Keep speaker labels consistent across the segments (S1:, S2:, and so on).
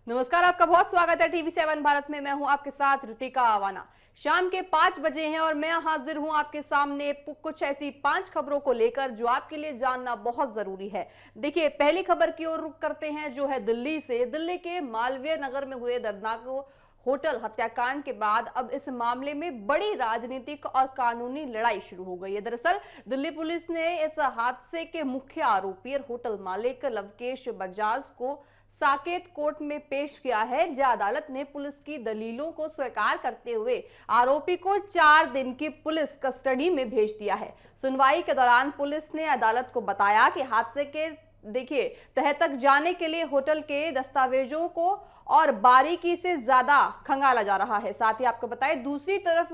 S1: नमस्कार, आपका बहुत स्वागत है टीवी7 भारत में। मैं हूं आपके साथ ऋतिका आवाना। शाम के 5 बजे हैं और मैं हाजिर हूं आपके सामने कुछ ऐसी 5 खबरों को लेकर जो आपके लिए जानना बहुत जरूरी है। देखिए, पहली खबर की ओर रुख करते हैं जो है दिल्ली से। दिल्ली के मालवीय नगर में हुए दर्दनाक होटल हत्याकांड के बाद अब इस मामले में बड़ी राजनीतिक और कानूनी लड़ाई शुरू हो गई है। दरअसल दिल्ली पुलिस ने इस हादसे के मुख्य आरोपी और होटल मालिक लवकेश बजाज को साकेत कोर्ट में पेश किया है, जहां अदालत ने पुलिस की दलीलों को स्वीकार करते हुए आरोपी को 4 दिन की पुलिस कस्टडी में भेज दिया है। सुनवाई के दौरान पुलिस ने अदालत को बताया कि हादसे के तह तक जाने के लिए होटल के दस्तावेजों को और बारीकी से ज्यादा खंगाला जा रहा है। साथ ही आपको बताएं, दूसरी तरफ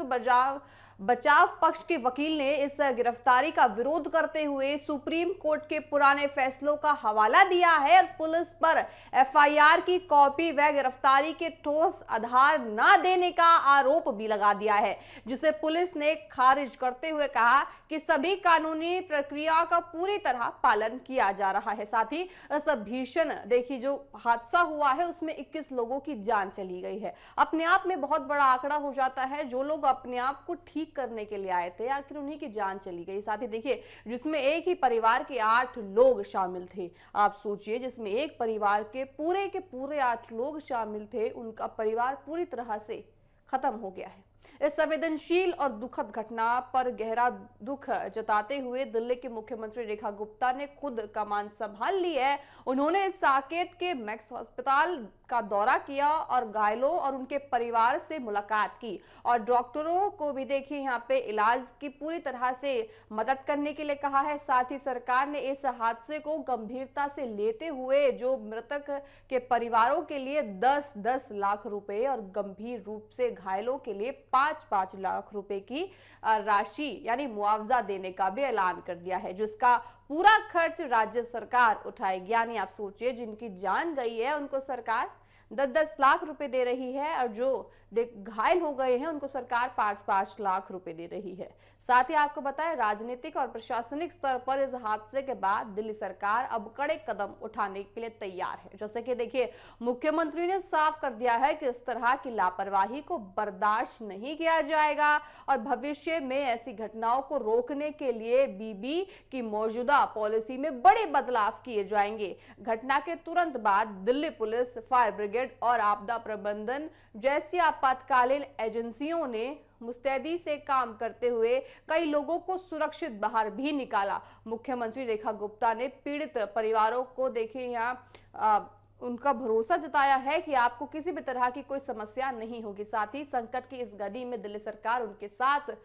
S1: बचाव पक्ष के वकील ने इस गिरफ्तारी का विरोध करते हुए सुप्रीम कोर्ट के पुराने फैसलों का हवाला दिया है और पुलिस पर एफआईआर की कॉपी व गिरफ्तारी के ठोस आधार न देने का आरोप भी लगा दिया है, जिसे पुलिस ने खारिज करते हुए कहा कि सभी कानूनी प्रक्रिया का पूरी तरह पालन किया जा रहा है। साथ ही इस भीषण जो हादसा हुआ है उसमें 21 लोगों की जान चली गई है। अपने आप में बहुत बड़ा आंकड़ा हो जाता है। जो लोग अपने आप को ठीक करने के लिए आए थे, आखिर उन्हीं की जान चली गई। साथ ही देखिए, जिसमें एक ही परिवार के 8 लोग शामिल थे। आप सोचिए, जिसमें एक परिवार के पूरे 8 लोग शामिल थे, उनका परिवार पूरी तरह से खत्म हो गया है। इस संवेदनशील और दुखद घटना पर गहरा दुख जताते हुए दिल्ली के मुख्यमंत्री रेखा गुप्ता ने खुद कमान संभाल ली है। उन्होंने साकेत के मैक्स अस्पताल का दौरा किया और घायलों और उनके परिवार से मुलाकात की और डॉक्टरों को भी देखिए यहाँ पे इलाज की पूरी तरह से मदद करने के लिए कहा है। साथ ही सरकार ने इस हादसे को गंभीरता से लेते हुए जो मृतक के परिवारों के लिए 10-10 लाख रुपए और गंभीर रूप से घायलों के लिए 5-5 लाख रुपए की राशि यानी मुआवजा देने का भी ऐलान कर दिया है, जिसका पूरा खर्च राज्य सरकार उठाएगी। यानी आप सोचिए, जिनकी जान गई है उनको सरकार 10-10 लाख रुपए दे रही है और जो घायल हो गए हैं उनको सरकार 5-5 लाख रुपए दे रही है। साथ ही आपको बताएं, राजनीतिक और प्रशासनिक स्तर पर इस हादसे के बाद दिल्ली सरकार अब कड़े कदम उठाने के लिए तैयार है। जैसे कि देखिए, मुख्यमंत्री ने साफ कर दिया है कि इस तरह की लापरवाही को बर्दाश्त नहीं किया जाएगा और भविष्य में ऐसी घटनाओं को रोकने के लिए बीबी की मौजूदा पॉलिसी में बड़े बदलाव किए जाएंगे। घटना के तुरंत बाद दिल्ली पुलिस, फायर ब्रिगेड और आपदा प्रबंधन जैसी आपातकालीन एजेंसियों ने मुस्तैदी से काम करते हुए कई लोगों को सुरक्षित बाहर भी निकाला। मुख्यमंत्री रेखा गुप्ता ने पीड़ित परिवारों को देखिए यहाँ उनका भरोसा जताया है कि आपको किसी भी तरह की कोई समस्या नहीं होगी। साथ ही संकट की इस घड़ी में दिल्ली सरकार उनके साथ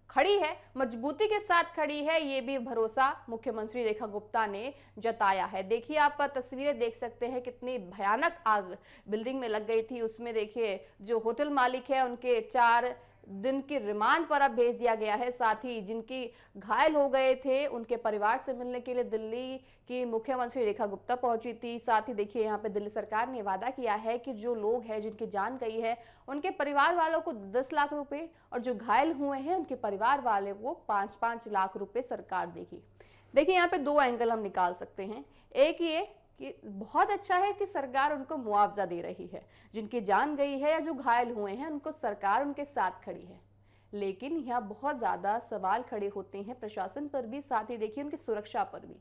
S1: खड़ी है, मजबूती के साथ खड़ी है, ये भी भरोसा मुख्यमंत्री रेखा गुप्ता ने जताया है। देखिए, आप तस्वीरें देख सकते हैं, कितनी भयानक आग बिल्डिंग में लग गई थी। उसमें देखिए, जो होटल मालिक है उनके 4 दिन की रिमांड पर अब भेज दिया गया है। साथ ही जिनकी घायल हो गए थे उनके परिवार से मिलने के लिए दिल्ली की मुख्यमंत्री रेखा गुप्ता पहुंची थी। साथ ही देखिए, यहाँ पे दिल्ली सरकार ने वादा किया है कि जो लोग हैं जिनकी जान गई है उनके परिवार वालों को 10 लाख रुपए और जो घायल हुए हैं उनके परिवार वाले को 5-5 लाख रुपए सरकार देगी। देखिए, यहाँ पे 2 एंगल हम निकाल सकते हैं। एक ये कि बहुत अच्छा है कि सरकार उनको मुआवजा दे रही है, जिनकी जान गई है या जो घायल हुए हैं उनको सरकार उनके साथ खड़ी है। लेकिन यहाँ बहुत ज्यादा सवाल खड़े होते हैं प्रशासन पर भी, साथ ही देखिए उनकी सुरक्षा पर भी।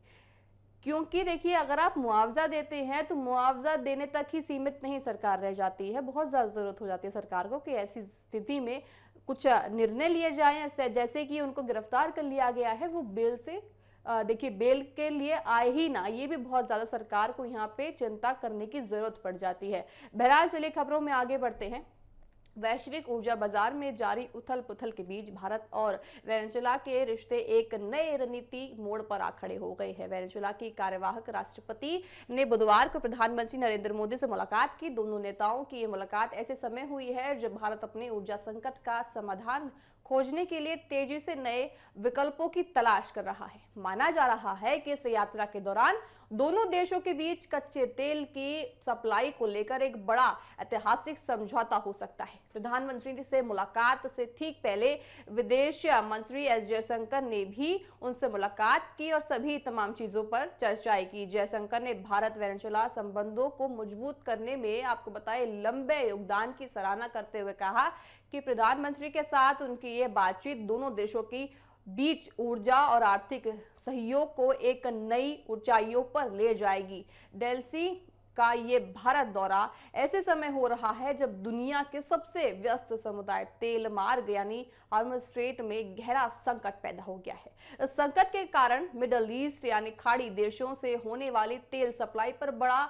S1: क्योंकि देखिए, अगर आप मुआवजा देते हैं तो मुआवजा देने तक ही सीमित नहीं सरकार रह जाती है। बहुत ज्यादा जरूरत हो जाती है सरकार को कि ऐसी स्थिति में कुछ निर्णय लिए जाएं, जैसे कि उनको गिरफ्तार कर लिया गया है, वो बेल से देखिए बेल के लिए आए ही ना। ये भी बहुत ज्यादा सरकार को यहाँ पे चिंता करने की जरूरत पड़ जाती है। बहरहाल, चलिए खबरों में आगे बढ़ते हैं। वैश्विक ऊर्जा बाजार में जारी उथल पुथल के बीच भारत और वेनेजुएला के रिश्ते एक नए रणनीति मोड़ पर आ खड़े हो गए हैं। वेनेजुएला की कार्यवाहक राष्ट्रपति ने बुधवार को प्रधानमंत्री नरेंद्र मोदी से मुलाकात की। दोनों नेताओं की ये मुलाकात ऐसे समय हुई है जब भारत अपने ऊर्जा संकट का समाधान खोजने के लिए तेजी से नए विकल्पों की तलाश कर रहा है। माना जा रहा है कि इस यात्रा के दौरान दोनों देशों के बीच कच्चे तेल की सप्लाई को लेकर एक बड़ा ऐतिहासिक समझौता हो सकता है। प्रधानमंत्री से मुलाकात से ठीक पहले विदेश मंत्री एस जयशंकर ने भी उनसे मुलाकात की और सभी तमाम चीजों पर चर्चाएं की। जयशंकर ने भारत वेनेजुएला संबंधों को मजबूत करने में आपको बताए लंबे योगदान की सराहना करते हुए कहा कि प्रधानमंत्री के साथ उनकी ये बातचीत दोनों देशों की बीच ऊर्जा और आर्थिक सहयोग को एक नई ऊंचाइयों पर ले जाएगी। डेल्सी का ये भारत दौरा ऐसे समय हो रहा है जब दुनिया के सबसे व्यस्त समुदाय तेल मार्ग यानी हॉर्मुज़ स्ट्रेट में गहरा संकट पैदा हो गया है। इस संकट के कारण मिडल ईस्ट यानी खाड़ी देशों से होने वाली तेल सप्लाई पर बड़ा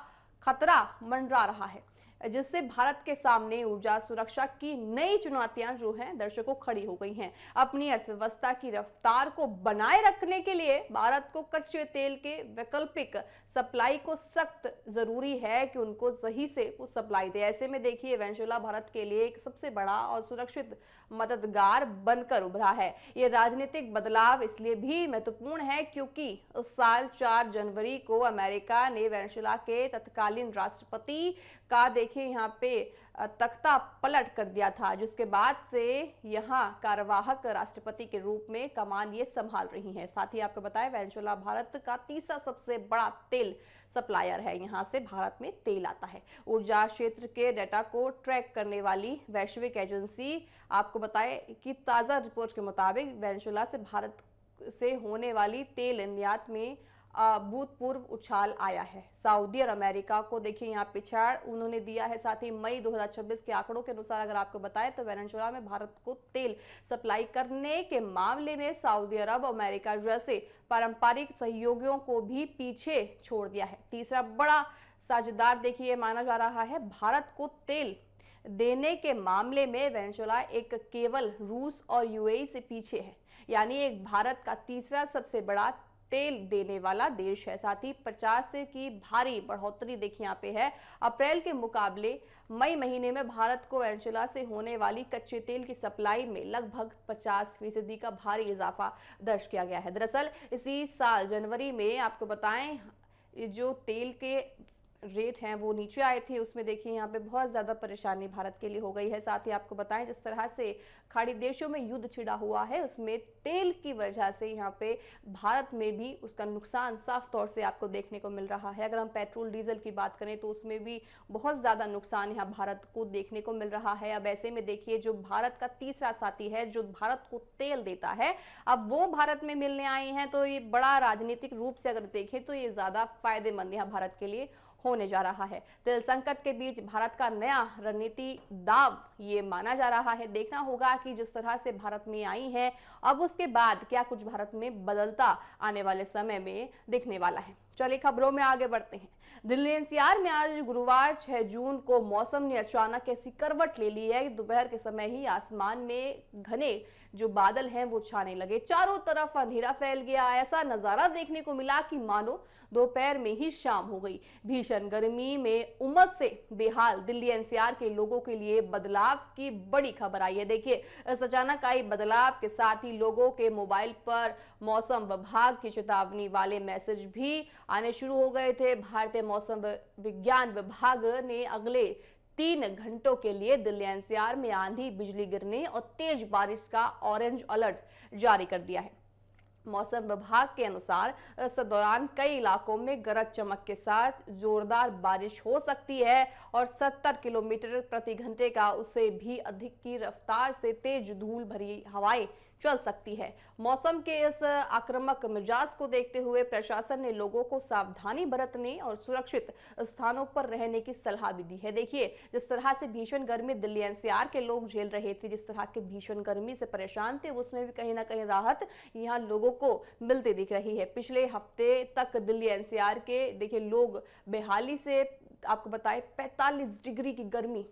S1: खतरा मंडरा रहा है, जिससे भारत के सामने ऊर्जा सुरक्षा की नई चुनौतियां जो हैं दर्शकों खड़ी हो गई हैं। अपनी अर्थव्यवस्था की रफ्तार को बनाए रखने के लिए भारत को कच्चे तेल के वैकल्पिक सप्लाई को सख्त जरूरी है कि उनको सही से वो सप्लाई दे। ऐसे में देखिए वेनेजुएला भारत के लिए एक सबसे बड़ा और सुरक्षित मददगार बनकर उभरा है। ये राजनीतिक बदलाव इसलिए भी महत्वपूर्ण है क्योंकि इस साल 4 जनवरी को अमेरिका ने वेनेजुएला के तत्कालीन राष्ट्रपति का देखिए यहाँ पे तख्ता पलट कर दिया था, जिसके बाद से यहाँ कार्यवाहक राष्ट्रपति के रूप में कमान ये संभाल रही हैं। साथ ही आपको बताएं वेनेजुएला भारत का तीसरा सबसे बड़ा तेल सप्लायर है। यहाँ से भारत में तेल आता है। ऊर्जा क्षेत्र के डेटा को ट्रैक करने वाली वैश्विक एजेंसी आपको बताए कि ताज़ा रिपोर्ट के मुताबिक वेनेजुएला से भारत से होने वाली तेल निर्यात में अभूतपूर्व उछाल आया है। सऊदी और अमेरिका को देखिए यहाँ पिछाड़ उन्होंने दिया है। साथ ही मई 2026 के आंकड़ों के अनुसार अगर आपको बताएं तो वेनेजुएला में भारत को तेल सप्लाई करने के मामले में सऊदी अरब और अमेरिका जैसे पारंपरिक सहयोगियों को भी पीछे छोड़ दिया है। तीसरा बड़ा साझेदार देखिए माना जा रहा है। भारत को तेल देने के मामले में वेनेजुएला एक केवल रूस और यूएई से पीछे है, यानी एक भारत का तीसरा सबसे बड़ा तेल देने वाला देश है। साथ ही 50 की भारी बढ़ोतरी देखिए यहाँ पे है। अप्रैल के मुकाबले मई महीने में भारत को वेनेजुएला से होने वाली कच्चे तेल की सप्लाई में लगभग 50% का भारी इजाफा दर्ज किया गया है। दरअसल इसी साल जनवरी में आपको बताएं जो तेल के रेट हैं वो नीचे आए थे, उसमें देखिए यहाँ पे बहुत ज़्यादा परेशानी भारत के लिए हो गई है। साथ ही आपको बताएं जिस तरह से खाड़ी देशों में युद्ध छिड़ा हुआ है उसमें तेल की वजह से यहाँ पे भारत में भी उसका नुकसान साफ तौर से आपको देखने को मिल रहा है। अगर हम पेट्रोल डीजल की बात करें तो उसमें भी बहुत ज़्यादा नुकसान यहाँ भारत को देखने को मिल रहा है। अब ऐसे में देखिए जो भारत का तीसरा साथी है जो भारत को तेल देता है, अब वो भारत में मिलने आई हैं, तो ये बड़ा राजनीतिक रूप से अगर देखें तो ये ज़्यादा फायदेमंद यहाँ भारत के लिए होने जा रहा है। तेल संकट के बीच भारत का नया रणनीति दाव ये माना जा रहा है। देखना होगा कि जिस तरह से भारत में आई है अब उसके बाद क्या कुछ भारत में बदलता आने वाले समय में दिखने वाला है। चलिए खबरों में आगे बढ़ते हैं। दिल्ली एनसीआर में आज गुरुवार 6 जून को मौसम ने अचानक ऐसी करवट ले ली है कि दोपहर के समय ही आसमान में घने जो बादल हैं वो छाने लगे, चारों तरफ अंधेरा फैल गया। ऐसा नजारा देखने को मिला कि मानो दोपहर में ही शाम हो गई। भीषण गर्मी में उमस से बेहाल दिल्ली एनसीआर के लोगों के लिए बदलाव की बड़ी खबर आई है। देखिए इस अचानक आई बदलाव के साथ ही लोगों के मोबाइल पर मौसम विभाग की चेतावनी वाले मैसेज भी आने शुरू हो गए थे। भारतीय मौसम विज्ञान विभाग ने अगले 3 घंटों के लिए दिल्ली एनसीआर में आंधी, बिजली गिरने और तेज बारिश का ऑरेंज अलर्ट जारी कर दिया है। मौसम विभाग के अनुसार इस दौरान कई इलाकों में गरज चमक के साथ जोरदार बारिश हो सकती है और 70 किलोमीटर प्रति घंटे का उससे भी अधिक की रफ्तार से तेज धूल भरी हवाएं चल सकती है। मौसम के इस आक्रामक मिजाज को देखते हुए प्रशासन ने लोगों को सावधानी बरतने और सुरक्षित स्थानों पर रहने की सलाह भी दी है। देखिए जिस तरह से भीषण गर्मी दिल्ली एनसीआर के लोग झेल रहे थे, जिस तरह के भीषण गर्मी से परेशान थे, उसमें भी कहीं ना कहीं राहत यहाँ लोगों को मिलती दिख रही है। पिछले हफ्ते तक दिल्ली एनसीआर के देखिए लोग बेहाली से आपको बताए 45 डिग्री की गर्मी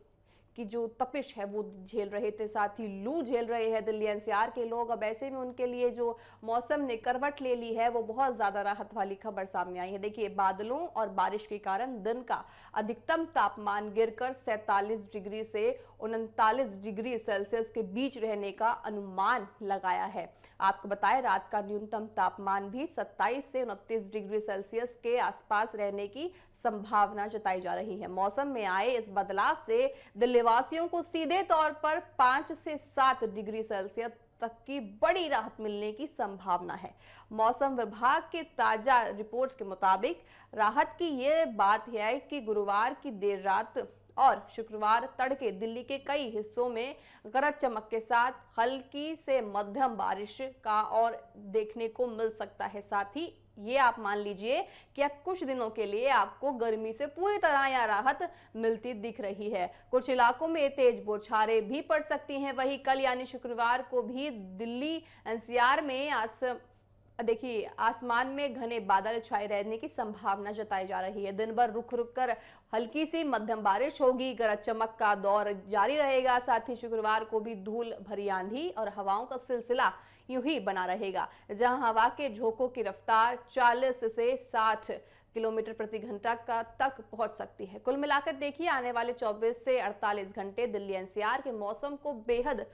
S1: की जो तपिश है वो झेल रहे थे, साथ ही लू झेल रहे हैं दिल्ली एनसीआर के लोग। अब ऐसे में उनके लिए जो मौसम ने करवट ले ली है वो बहुत ज्यादा राहत वाली खबर सामने आई है। देखिए बादलों और बारिश के कारण दिन का अधिकतम तापमान गिरकर 47 डिग्री से 39 डिग्री सेल्सियस के बीच रहने का अनुमान लगाया है। आपको बताएं रात का न्यूनतम तापमान भी 27 से 29 डिग्री सेल्सियस के आसपास रहने की संभावना जताई जा रही है। मौसम में आए इस बदलाव से दिल्ली वासियों को सीधे तौर पर 5 से 7 डिग्री सेल्सियस तक की बड़ी राहत मिलने की संभावना है। मौसम विभाग के ताजा रिपोर्ट्स के मुताबिक राहत की यह बात है कि गुरुवार की देर रात और शुक्रवार तड़के दिल्ली के कई हिस्सों में गरज चमक के साथ हल्की से मध्यम बारिश का और देखने को मिल सकता है। साथ ही ये आप मान लीजिए कि अब कुछ दिनों के लिए आपको गर्मी से पूरी तरह या राहत मिलती दिख रही है। कुछ इलाकों में तेज बौछारें भी पड़ सकती हैं। वहीं कल यानी शुक्रवार को भी दिल्ली एनसीआर में देखिए आसमान में घने बादल छाए रहने की संभावना जताई जा रही है। दिन भर रुक रुक कर हल्की सी मध्यम बारिश होगी। गरज चमक का दौर जारी रहेगा। साथ ही शुक्रवार को भी धूल भरी आंधी और हवाओं का सिलसिला यूं ही बना रहेगा, जहां हवा के झोंकों की रफ्तार 40 से 60 किलोमीटर प्रति घंटा का तक पहुंच सकती है। कुल मिलाकर देखिए आने वाले 24 से 48 घंटे दिल्ली एनसीआर के मौसम को बेहद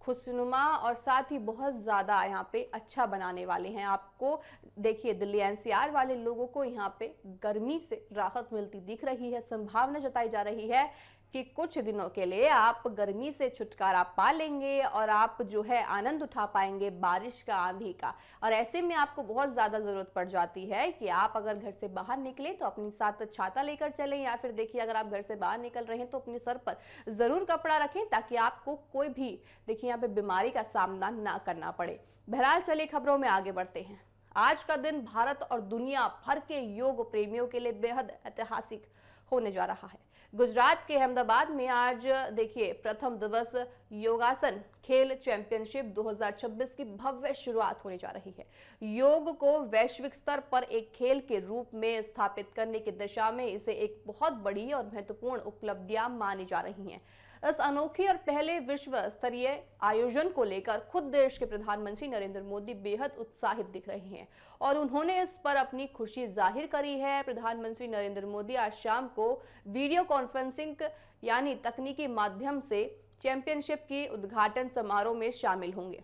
S1: खुशनुमा और साथ ही बहुत ज़्यादा यहाँ पे अच्छा बनाने वाले हैं। आपको देखिए दिल्ली एनसीआर वाले लोगों को यहाँ पे गर्मी से राहत मिलती दिख रही है। संभावना जताई जा रही है कि कुछ दिनों के लिए आप गर्मी से छुटकारा पा लेंगे और आप जो है आनंद उठा पाएंगे बारिश का, आंधी का। और ऐसे में आपको बहुत ज़्यादा ज़रूरत पड़ जाती है कि आप अगर घर से बाहर निकलें तो अपने साथ छाता लेकर चलें, या फिर देखिए अगर आप घर से बाहर निकल रहे हैं तो अपने सर पर ज़रूर कपड़ा रखें ताकि आपको कोई भी देखिए यहाँ पे बीमारी का सामना ना करना पड़े। बहरहाल चलिए खबरों में आगे बढ़ते हैं। आज का दिन भारत और दुनिया भर के योग प्रेमियों के लिए बेहद ऐतिहासिक होने जा रहा है। गुजरात के अहमदाबाद में आज देखिए प्रथम दिवस योगासन खेल चैंपियनशिप 2026 की भव्य शुरुआत होने जा रही है। योग को वैश्विक स्तर पर एक खेल के रूप में स्थापित करने की दिशा में इसे एक बहुत बड़ी और महत्वपूर्ण उपलब्धियां मानी जा रही हैं। इस अनोखी और पहले विश्व स्तरीय आयोजन को लेकर खुद देश के प्रधानमंत्री नरेंद्र मोदी बेहद उत्साहित दिख रहे हैं और उन्होंने इस पर अपनी खुशी जाहिर करी है। प्रधानमंत्री नरेंद्र मोदी आज शाम को वीडियो कॉन्फ्रेंसिंग यानी तकनीकी माध्यम से चैंपियनशिप की उद्घाटन समारोह में शामिल होंगे।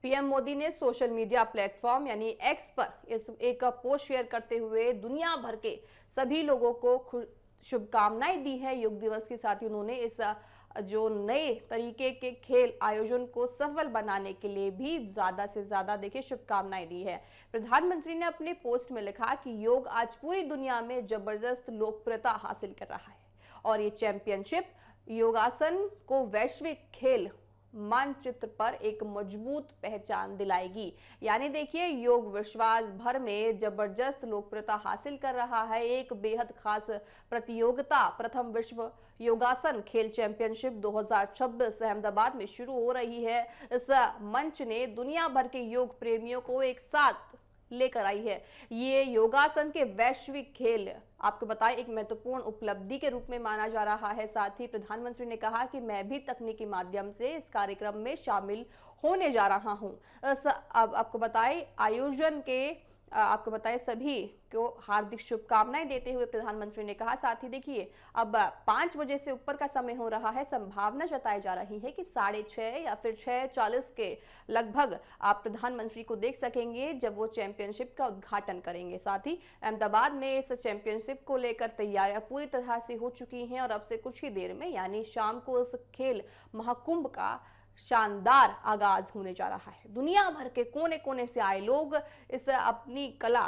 S1: पीएम मोदी ने सोशल मीडिया प्लेटफॉर्म यानी एक्स पर एक पोस्ट शेयर करते हुए दुनिया भर के सभी लोगों को शुभकामनाएं दी है योग दिवस के। साथ ही उन्होंने इस जो नए तरीके के खेल आयोजन को सफल बनाने के लिए भी ज्यादा से ज्यादा देखिए शुभकामनाएं दी है। प्रधानमंत्री ने अपने पोस्ट में लिखा कि योग आज पूरी दुनिया में जबरदस्त लोकप्रियता हासिल कर रहा है और ये चैंपियनशिप योगासन को वैश्विक खेल मानचित्र पर एक मजबूत पहचान दिलाएगी। यानी देखिए योग विश्वास भर में जबरदस्त लोकप्रियता हासिल कर रहा है। एक बेहद खास प्रतियोगिता प्रथम विश्व योगासन खेल चैंपियनशिप 2026 अहमदाबाद में शुरू हो रही है। इस मंच ने दुनिया भर के योग प्रेमियों को एक साथ लेकर आई है। ये योगासन के वैश्विक खेल आपको बताएं एक महत्वपूर्ण उपलब्धि के रूप में माना जा रहा है। साथ ही प्रधानमंत्री ने कहा कि मैं भी तकनीकी माध्यम से इस कार्यक्रम में शामिल होने जा रहा हूं। अब आपको बताएं आयोजन के आपको बताएं सभी को हार्दिक शुभकामनाएं देते हुए प्रधानमंत्री ने कहा। साथ ही देखिए अब 5 बजे से ऊपर का समय हो रहा है। संभावना जताई जा रही है कि 6:30 या फिर 6:40 के लगभग आप प्रधानमंत्री को देख सकेंगे जब वो चैंपियनशिप का उद्घाटन करेंगे। साथ ही अहमदाबाद में इस चैंपियनशिप को लेकर तैयारियां पूरी तरह से हो चुकी हैं और अब से कुछ ही देर में यानी शाम को इस खेल महाकुंभ का शानदार आगाज होने जा रहा है। दुनिया भर के कोने कोने से आए लोग इस अपनी कला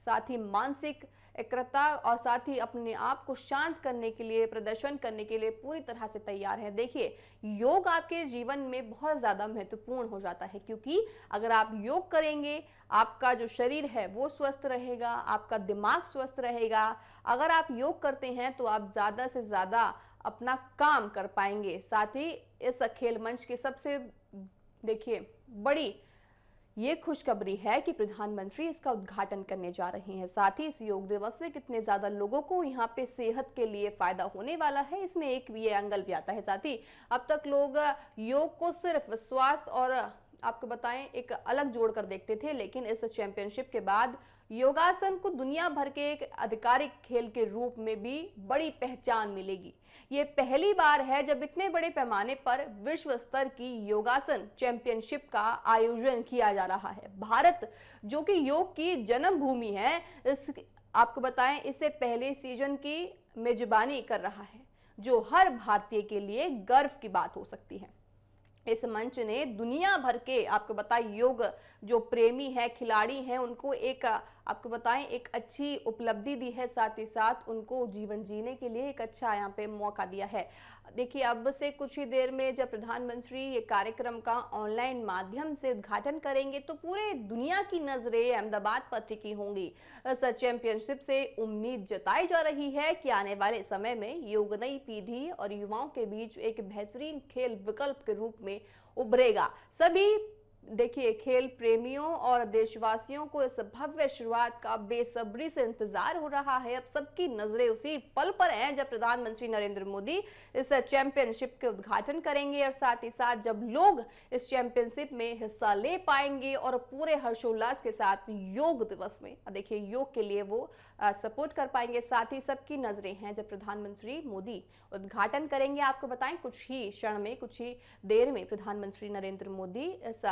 S1: साथ ही मानसिक एकाग्रता और साथ ही अपने आप को शांत करने के लिए प्रदर्शन करने के लिए पूरी तरह से तैयार है। देखिए योग आपके जीवन में बहुत ज़्यादा महत्वपूर्ण हो जाता है क्योंकि अगर आप योग करेंगे आपका जो शरीर है वो स्वस्थ रहेगा, आपका दिमाग स्वस्थ रहेगा। अगर आप योग करते हैं तो आप ज़्यादा से ज़्यादा अपना काम कर पाएंगे। साथ ही इस खेल मंच की सबसे देखिए बड़ी ये खुशखबरी है कि प्रधानमंत्री इसका उद्घाटन करने जा रहे हैं। साथ ही इस योग दिवस से कितने ज्यादा लोगों को यहाँ पे सेहत के लिए फायदा होने वाला है इसमें एक ये एंगल भी आता है। साथ ही अब तक लोग योग को सिर्फ स्वास्थ्य और आपको बताएं एक अलग जोड़कर देखते थे, लेकिन इस चैंपियनशिप के बाद योगासन को दुनिया भर के एक आधिकारिक खेल के रूप में भी बड़ी पहचान मिलेगी। ये पहली बार है जब इतने बड़े पैमाने पर विश्व स्तर की योगासन चैंपियनशिप का आयोजन किया जा रहा है। भारत, जो कि योग की जन्मभूमि है, आपको बताएं, इससे पहले सीजन की मेजबानी कर रहा है, जो हर भारतीय के लिए गर्व की बात हो सकती है। इस मंच ने दुनिया भर के, आपको बताएं, योग जो प्रेमी है, खिलाड़ी हैं, उनको एक, आपको बताएं, एक अच्छी उपलब्धि दी है। साथ ही साथ उनको जीवन जीने के लिए एक अच्छा यहाँ पे मौका दिया है। देखिए, अब से कुछ ही देर में जब प्रधानमंत्री ये कार्यक्रम का ऑनलाइन माध्यम से उद्घाटन करेंगे तो पूरे दुनिया की नजरें अहमदाबाद पर टिकी होंगी। इस चैंपियनशिप से उम्मीद जताई जा रही है कि आने वाले समय में योग नई पीढ़ी और युवाओं के बीच एक बेहतरीन खेल विकल्प के रूप में उभरेगा। सभी, देखिए, खेल प्रेमियों और देशवासियों को इस भव्य शुरुआत का बेसब्री से इंतजार हो रहा है। अब सबकी नजरें उसी पल पर हैं जब प्रधानमंत्री नरेंद्र मोदी इस चैंपियनशिप के उद्घाटन करेंगे और साथ ही साथ जब लोग इस चैंपियनशिप में हिस्सा ले पाएंगे और पूरे हर्षोल्लास के साथ योग दिवस में, देखिए, योग के लिए वो सपोर्ट कर पाएंगे। साथ ही सबकी नजरें हैं जब प्रधानमंत्री मोदी उद्घाटन करेंगे। आपको बताएं, कुछ ही क्षण में, कुछ ही देर में प्रधानमंत्री नरेंद्र मोदी इस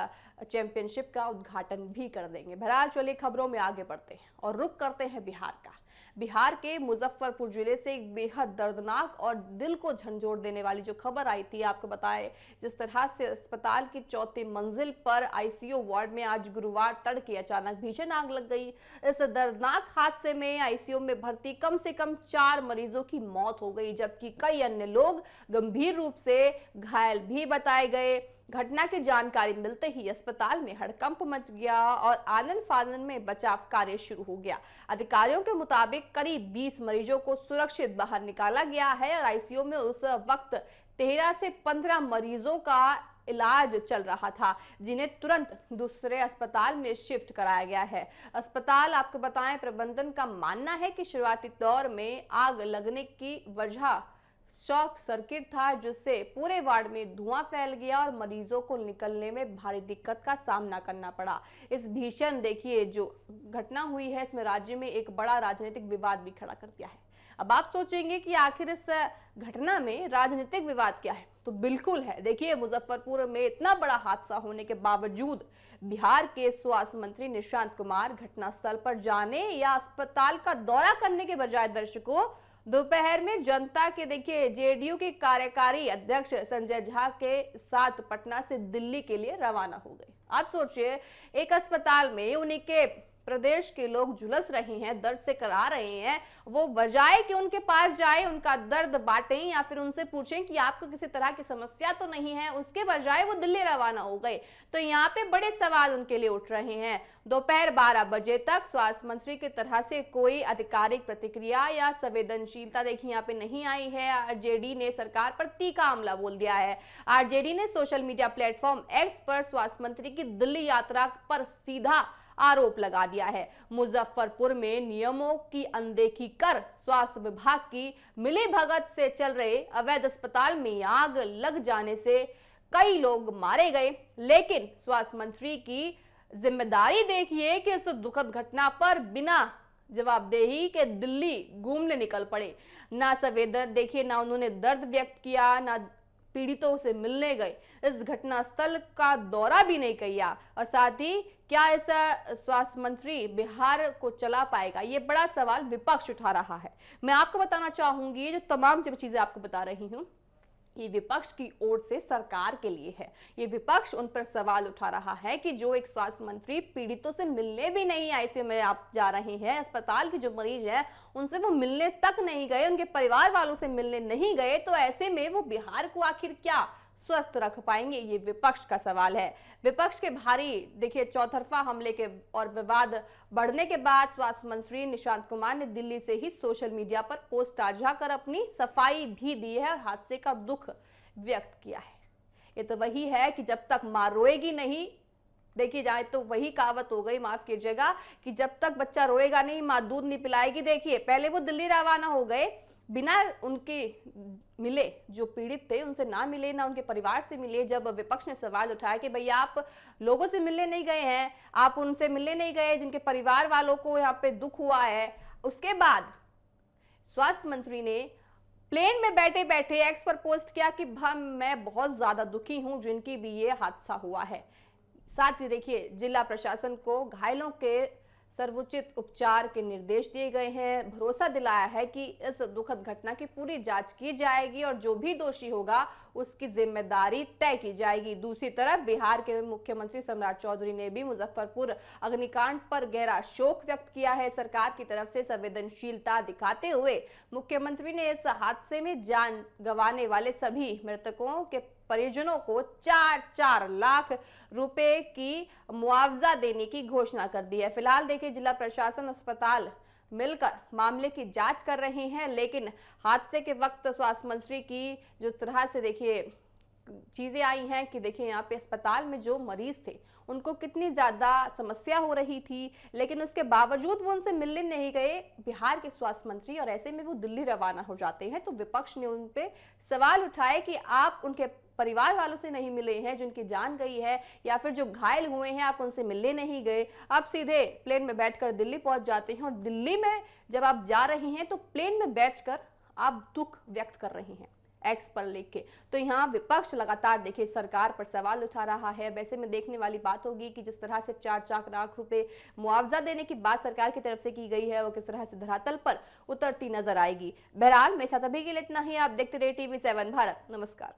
S1: चैंपियनशिप का उद्घाटन भी कर देंगे। बहरहाल, चलिए खबरों में आगे बढ़ते हैं और रुख करते हैं बिहार का। बिहार के मुजफ्फरपुर जिले से एक बेहद दर्दनाक और दिल को झंझोर देने वाली जो खबर आई थी, आपको बताएं, जिस तरह से अस्पताल की चौथी मंजिल पर आईसीयू वार्ड में आज गुरुवार तड़के अचानक भीषण आग लग गई। इस दर्दनाक हादसे में आईसीयू में भर्ती कम से कम 4 मरीजों की मौत हो गई, जबकि कई अन्य लोग गंभीर रूप से घायल भी बताए गए। घटना की जानकारी मिलते ही अस्पताल में हड़कंप मच गया और आनन फानन में बचाव कार्य शुरू हो गया। अधिकारियों के मुताबिक करीब 20 मरीजों को सुरक्षित बाहर निकाला गया है और आईसीयू में उस वक्त 13 से 15 मरीजों का इलाज चल रहा था, जिन्हें तुरंत दूसरे अस्पताल में शिफ्ट कराया गया है। अस्पताल, आपको बताएं, प्रबंधन का मानना है कि शुरुआती दौर में आग लगने की वजह शॉर्ट सर्किट था, जिससे पूरे वार्ड में धुआं फैल गया और मरीजों को निकलने में भारी दिक्कत का सामना करना पड़ा। इस भीषण, देखिए, जो घटना हुई है, इसमें राज्य में एक बड़ा राजनीतिक विवाद भी खड़ा कर दिया है। अब आप सोचेंगे कि आखिर इस घटना में राजनीतिक विवाद क्या है, तो बिल्कुल है। देखिए, मुजफ्फरपुर में इतना बड़ा हादसा होने के बावजूद बिहार के स्वास्थ्य मंत्री निशांत कुमार घटनास्थल पर जाने या अस्पताल का दौरा करने के बजाय दर्शकों दोपहर में जनता के, देखिए, जेडीयू के कार्यकारी अध्यक्ष संजय झा के साथ पटना से दिल्ली के लिए रवाना हो गए। आप सोचिए, एक अस्पताल में उन्हीं के प्रदेश के लोग झुलस रहे हैं, दर्द से करा रहे हैं, वो बजाय कि उनके पास जाए, उनका दर्द बांटें या फिर उनसे पूछें कि आपको किसी तरह की समस्या तो नहीं है, उसके बजाय वो दिल्ली रवाना हो गए। तो यहाँ पे बड़े सवाल उनके लिए उठ रहे हैं। दोपहर 12 बजे तक स्वास्थ्य मंत्री की तरह से कोई आधिकारिक प्रतिक्रिया या संवेदनशीलता, देखिए, यहाँ पे नहीं आई है। आरजेडी ने सरकार पर तीखा हमला बोल दिया है। आरजेडी ने सोशल मीडिया प्लेटफॉर्म एक्स पर स्वास्थ्य मंत्री की दिल्ली यात्रा पर सीधा आरोप लगा दिया है। मुजफ्फरपुर में नियमों की अनदेखी कर स्वास्थ्य विभाग की मिलीभगत से चल रहे अवैध अस्पताल में आग लग जाने से कई लोग मारे गए, लेकिन स्वास्थ्य मंत्री की जिम्मेदारी देखिए कि इस दुखद घटना पर बिना जवाबदेही के दिल्ली घूमने निकल पड़े। ना संवेदन, देखिए, ना उन्होंने दर्द व्यक्त किया, ना पीड़ितों से मिलने गए, इस घटनास्थल का दौरा भी नहीं किया और साथ ही क्या ऐसा स्वास्थ्य मंत्री बिहार को चला पाएगा, ये बड़ा सवाल विपक्ष उठा रहा है। मैं आपको बताना चाहूंगी, जो तमाम चीजें आपको बता रही हूँ, ये विपक्ष की ओर से सरकार के लिए है। ये विपक्ष उन पर सवाल उठा रहा है कि जो एक स्वास्थ्य मंत्री पीड़ितों से मिलने भी नहीं, आईसीयू में आप जा रहे हैं, अस्पताल के जो मरीज है उनसे वो मिलने तक नहीं गए, उनके परिवार वालों से मिलने नहीं गए, तो ऐसे में वो बिहार को आखिर क्या स्वस्थ रख पाएंगे, ये विपक्ष का सवाल है। विपक्ष के भारी, देखिए, चौतरफा हमले के और विवाद बढ़ने के बाद स्वास्थ्य मंत्री निशांत कुमार ने दिल्ली से ही सोशल मीडिया पर पोस्ट साझा कर अपनी सफाई भी दी है और हादसे का दुख व्यक्त किया है। ये तो वही है कि जब तक मां रोएगी नहीं, देखी जाए तो वही कहावत हो गई, माफ कीजिएगा, कि जब तक बच्चा रोएगा नहीं, मां दूध नहीं पिलाएगी। देखिए, पहले वो दिल्ली रवाना हो गए, बिना उनके मिले, जो पीड़ित थे उनसे ना मिले, ना उनके परिवार से मिले। जब विपक्ष ने सवाल उठाया कि भैया आप लोगों से मिलने नहीं गए हैं, आप उनसे मिलने नहीं गए जिनके परिवार वालों को यहाँ पे दुख हुआ है, उसके बाद स्वास्थ्य मंत्री ने प्लेन में बैठे बैठे एक्स पर पोस्ट किया कि मैं बहुत ज्यादा दुखी हूं जिनकी भी ये हादसा हुआ है। साथ ही देखिए, जिला प्रशासन को घायलों के सर्वोचित उपचार के निर्देश दिए गए हैं। भरोसा दिलाया है कि इस दुखद घटना की पूरी जांच की जाएगी और जो भी दोषी होगा उसकी जिम्मेदारी तय की जाएगी। दूसरी तरफ बिहार के मुख्यमंत्री सम्राट चौधरी ने भी मुजफ्फरपुर अग्निकांड पर गहरा शोक व्यक्त किया है। सरकार की तरफ से संवेदनशीलता दिखाते हुए मुख्यमंत्री ने इस हादसे में जान गंवाने वाले सभी मृतकों के परिजनों को 4-4 लाख रुपए की मुआवजा देने की घोषणा कर दी है। फिलहाल देखिए, जिला प्रशासन, अस्पताल मिलकर मामले की जांच कर रहे हैं, लेकिन हादसे के वक्त स्वास्थ्य मंत्री की जो तरह से देखिए चीजें आई हैं कि देखिए यहाँ पे अस्पताल में जो मरीज थे उनको कितनी ज्यादा समस्या हो रही थी, लेकिन उसके बावजूद वो उनसे मिलने नहीं गए बिहार के स्वास्थ्य मंत्री, और ऐसे में वो दिल्ली रवाना हो जाते हैं। तो विपक्ष ने उन पे सवाल उठाए कि आप उनके परिवार वालों से नहीं मिले हैं जिनकी जान गई है, या फिर जो घायल हुए हैं आप उनसे मिलने नहीं गए। आप सीधे प्लेन में बैठकर दिल्ली पहुंच जाते हैं, और दिल्ली में जब आप जा रही हैं तो प्लेन में बैठकर आप दुख व्यक्त कर रही हैं एक्स पर लिख के। तो यहाँ विपक्ष लगातार देखिए सरकार पर सवाल उठा रहा है। वैसे में देखने वाली बात होगी कि जिस तरह से 4-4 लाख रुपए मुआवजा देने की बात सरकार की तरफ से की गई है, वो किस तरह से धरातल पर उतरती नजर आएगी। बहरहाल मेरे साथ अभी के लिए इतना ही। आप देखते रहिए TV7 भारत। नमस्कार।